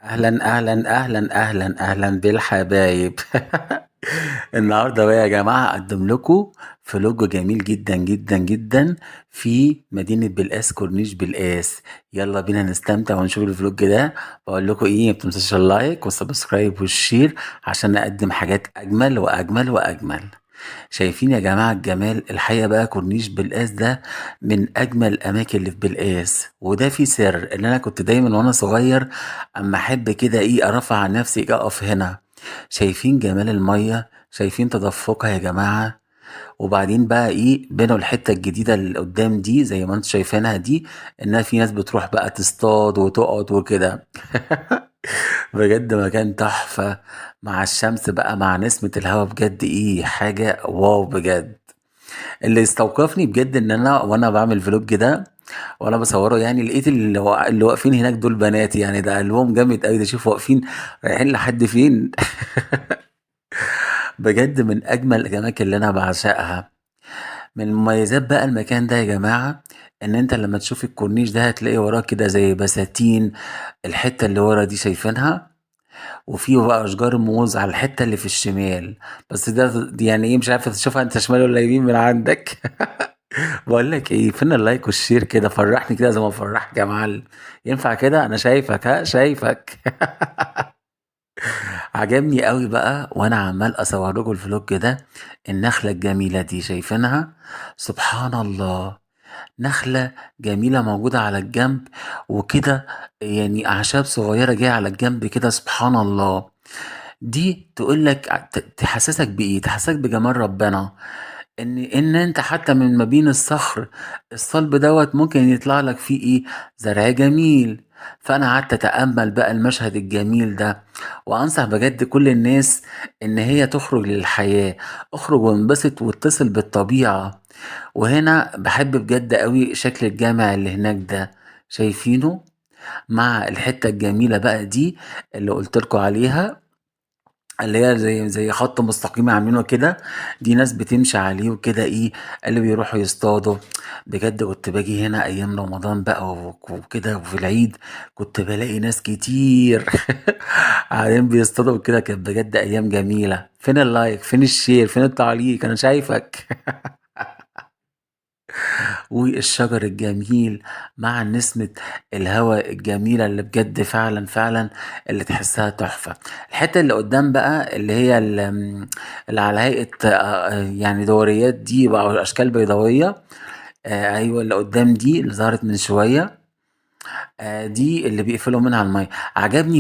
أهلا أهلا أهلا أهلا أهلا بالحبايب. النهارده بقى يا جماعة أقدم لكم فلوج جميل جدا جدا جدا في مدينة بلقاس، كورنيش بلقاس. يلا بينا نستمتع ونشوف الفلوج ده. بقول لكم إيه، ما تنسوش اللايك والسبسكرايب والشير عشان نقدم حاجات أجمل وأجمل وأجمل. شايفين يا جماعة الجمال؟ الحقيقة بقى كورنيش بلقاس ده من أجمل الأماكن اللي في بلقاس، وده في سر إن أنا كنت دايما وأنا صغير أما أحب كده إيه أرفع عن نفسي أقف هنا. شايفين جمال المية؟ شايفين تدفقها يا جماعة؟ وبعدين بقى إيه بنوا الحتة الجديدة اللي قدام دي زي ما انتم شايفينها دي، إنها في ناس بتروح بقى تصطاد وتقعد وكده. بجد مكان تحفة، مع الشمس بقى مع نسمة الهوا، بجد ايه حاجة واو بجد. اللي استوقفني بجد ان انا وانا بعمل فلوج ده وانا بصوره، يعني لقيت اللي واقفين هناك دول بنات، يعني ده قلبهم جامد قوي، ده شوف واقفين رايحين لحد فين. بجد من اجمل الاماكن اللي انا بعشقها. من مميزات بقى المكان ده يا جماعة ان انت لما تشوف الكورنيش ده هتلاقي وراه كده زي بساتين. الحتة اللي ورا دي شايفينها؟ وفي بقى اشجار موز على الحته اللي في الشمال. بس ده دي يعني ايه، مش عارف تشوفها انت شمال ولا يمين من عندك. بقول لك ايه، فين اللايك والشير كده؟ فرحني كده زي ما فرحك يا معلم. ينفع كده؟ انا شايفك، ها شايفك. عجبني قوي بقى وانا عمال اصور لكم الفلوج ده. النخله الجميله دي شايفينها؟ سبحان الله. نخلة جميلة موجودة على الجنب وكده، يعني أعشاب صغيرة جاية على الجنب كده، سبحان الله. دي تقول لك تحسسك بايه، تحسسك بجمال ربنا. ان انت حتى من ما بين الصخر الصلب دوت ممكن يطلع لك فيه ايه، زرع جميل. فانا قعدت اتامل بقى المشهد الجميل ده، وانصح بجد كل الناس ان هي تخرج للحياة. اخرج وانبسط واتصل بالطبيعة. وهنا بحب بجد قوي شكل الجامع اللي هناك ده، شايفينه؟ مع الحتة الجميلة بقى دي اللي قلت لكم عليها، اللي هي زي خط مستقيم عاملينه كده. دي ناس بتمشي عليه وكده ايه، اللي بيروحوا يصطادوا. بجد كنت باجي هنا ايام رمضان بقى وكده وفي العيد، كنت بلاقي ناس كتير قاعدين بيصطادوا كده. كانت بجد ايام جميلة. فين اللايك؟ فين الشير؟ فين التعليق؟ انا شايفك. والشجر الجميل مع نسمة الهواء الجميلة اللي بجد فعلا فعلا اللي تحسها تحفة. الحتة اللي قدام بقى اللي هي اللي على هيئة يعني دوريات دي بقى أشكال بيضاوية. أيوة اللي قدام دي اللي ظهرت من شوية. دي اللي بيقفلوا منها المية. عجبني